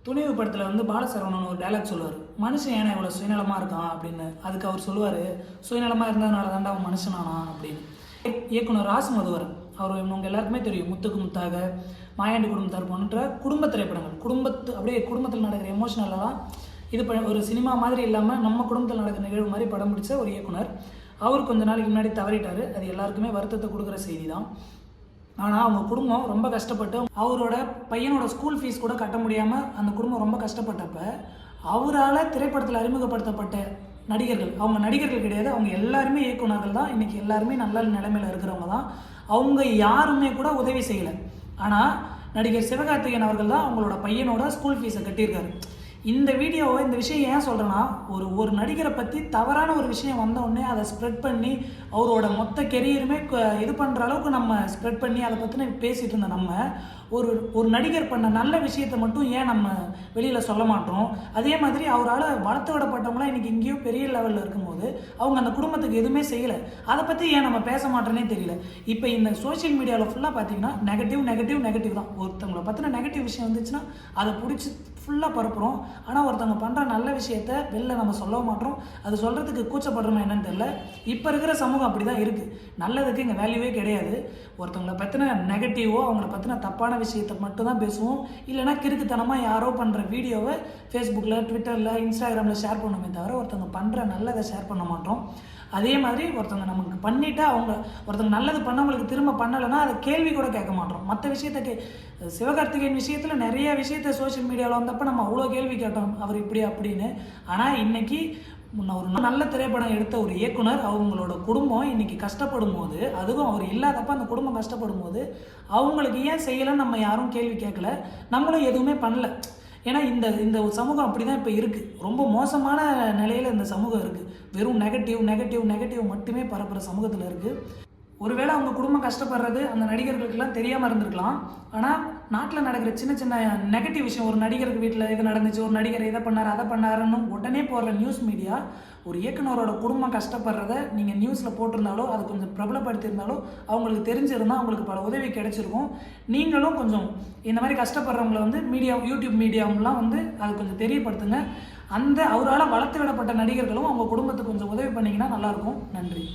துணிவு படத்தில் வந்து பாலசரவணன் ஒரு டைலாக் சொல்லுவார், மனுஷன் ஏன்னா இவ்வளோ சுயநலமாக இருக்கான் அப்படின்னு. அதுக்கு அவர் சொல்லுவார், சுயநலமாக இருந்ததுனால தாண்டா அவன் மனுஷனானா அப்படின்னு. இயக்குனர் ராசுமதுவர் அவர் இவங்க எல்லாருக்குமே தெரியும், முத்துக்கு முத்தாக, மாயாண்டி குடும்பத்தார் போன்ற குடும்ப திரைப்படங்கள், அப்படியே குடும்பத்தில் நடக்கிற எமோஷனலாம் இது ஒரு சினிமா மாதிரி இல்லாமல் நம்ம குடும்பத்தில் நடக்கிற நிகழ்வு மாதிரி படம் பிடிச்ச ஒரு இயக்குனர். அவர் கொஞ்ச நாளைக்கு முன்னாடி தவறிட்டார். அது எல்லாருக்குமே வருத்தத்தை கொடுக்குற செய்தி தான். ஆனால் அவங்க குடும்பம் ரொம்ப கஷ்டப்பட்டு அவரோட பையனோட ஸ்கூல் ஃபீஸ் கூட கட்ட முடியாமல் அந்த குடும்பம் ரொம்ப கஷ்டப்பட்டப்ப அவரால் திரைப்படத்தில் அறிமுகப்படுத்தப்பட்ட நடிகர்கள், அவங்க நடிகர்கள் கிடையாது, அவங்க எல்லாருமே இயக்குனர்கள் தான். இன்றைக்கி எல்லாருமே நல்ல நிலைமையில் இருக்கிறவங்க தான். அவங்க யாருமே கூட உதவி செய்யலை. ஆனால் நடிகர் சிவகார்த்திகேயன் அவர்கள் தான் அவங்களோட பையனோட ஸ்கூல் ஃபீஸை கட்டியிருக்காரு. இந்த விஷயம் ஏன் சொல்கிறேன்னா, ஒரு நடிகரை பற்றி தவறான ஒரு விஷயம் வந்தோடனே அதை ஸ்ப்ரெட் பண்ணி அவரோட மொத்த கெரியருமே இது பண்ணுற அளவுக்கு நம்ம ஸ்ப்ரெட் பண்ணி அதை பற்றின பேசிகிட்டு இருந்த நம்ம ஒரு நடிகர் பண்ண நல்ல விஷயத்தை மட்டும் ஏன் நம்ம வெளியில் சொல்ல மாட்டோம்? அதே மாதிரி அவரால் வளர்த்து விடப்பட்டவங்களாம் இன்றைக்கி இங்கேயோ பெரிய லெவலில் இருக்கும்போது அவங்க அந்த குடும்பத்துக்கு எதுவுமே செய்யலை. அதை பற்றி ஏன் நம்ம பேச மாட்டோன்னே தெரியல. இப்போ இந்த சோஷியல் மீடியாவில் ஃபுல்லாக பார்த்தீங்கன்னா நெகட்டிவ் தான். ஒருத்தவங்களை பற்றின நெகட்டிவ் விஷயம் வந்துச்சுன்னா அதை பிடிச்சி ஃபுல்லாக பரப்புகிறோம். ஆனால் ஒருத்தவங்க பண்ணுற நல்ல விஷயத்த வெளில நம்ம சொல்ல மாட்டோம். அது சொல்கிறதுக்கு கூச்சப்படுறோமா என்னன்னு தெரியல. இப்போ இருக்கிற சமூகம் அப்படி தான் இருக்குது. நல்லதுக்கு இங்கே வேல்யூவே கிடையாது. ஒருத்தவங்களை பற்றின நெகட்டிவோ அவங்கள பற்றின தப்பான விஷயத்தை மட்டும் தான் பேசுவோம். இல்லைனா கிறுக்குத்தனமாக யாரோ பண்ணுற வீடியோவை ஃபேஸ்புக்கில், ட்விட்டரில், இன்ஸ்டாகிராமில் ஷேர் பண்ணுமே தவிர ஒருத்தவங்க பண்ணுற நல்லதை ஷேர் பண்ண மாட்டோம். அதே மாதிரி ஒருத்தவங்க நமக்கு பண்ணிவிட்டு ஒருத்தவங்க நல்லது பண்ணவங்களுக்கு திரும்ப பண்ணலைன்னா அதை கேள்வி கூட கேட்க மாட்டோம். மற்ற விஷயத்தை சிவகார்த்திகேயன் விஷயத்தில் நிறைய விஷயத்த சோஷியல் மீடியாவில் வந்தப்போ நம்ம அவ்வளோ கேள்வி கேட்டோம், அவர் இப்படி அப்படின்னு. ஆனால் இன்றைக்கி ஒரு நல்ல திரைப்படம் எடுத்த ஒரு இயக்குனர் அவங்களோட குடும்பம் இன்றைக்கி கஷ்டப்படும் போது, அதுவும் அவர் இல்லாதப்ப அந்த குடும்பம் கஷ்டப்படும் போது அவங்களுக்கு ஏன் செய்யலைன்னு நம்ம யாரும் கேள்வி கேட்கல, நம்மளும் எதுவுமே பண்ணல. ஏன்னா இந்த சமூகம் அப்படி தான் இப்போ இருக்குது. ரொம்ப மோசமான நிலையில் இந்த சமூகம் இருக்குது. வெறும் நெகட்டிவ் மட்டுமே பரப்புகிற சமூகத்தில் இருக்குது. ஒருவேளை அவங்க குடும்பம் கஷ்டப்படுறது அந்த நடிகர்களுக்கெல்லாம் தெரியாமல் இருந்திருக்கலாம். ஆனால் நாட்டில் நடக்கிற சின்ன சின்ன நெகட்டிவ் விஷயம், ஒரு நடிகருக்கு வீட்டில் இது நடந்துச்சு, ஒரு நடிகர் இதை பண்ணார் அதை பண்ணாருன்னு உடனே போடுற நியூஸ் மீடியா ஒரு இயக்குனரோட குடும்பம் கஷ்டப்படுறத நீங்கள் நியூஸில் போட்டிருந்தாலோ அது கொஞ்சம் பிரபலப்படுத்தியிருந்தாலோ அவங்களுக்கு தெரிஞ்சிருந்தால் அவங்களுக்கு பல உதவி கிடைச்சிருக்கும். நீங்களும் கொஞ்சம் இந்த மாதிரி கஷ்டப்படுறவங்களை வந்து யூடியூப் மீடியாவெலாம் அது கொஞ்சம் தெரியப்படுத்துங்க. அவரால் வளர்த்து விடப்பட்ட நடிகர்களும் அவங்க குடும்பத்துக்கு கொஞ்சம் உதவி பண்ணிங்கன்னா நல்லாயிருக்கும். நன்றி.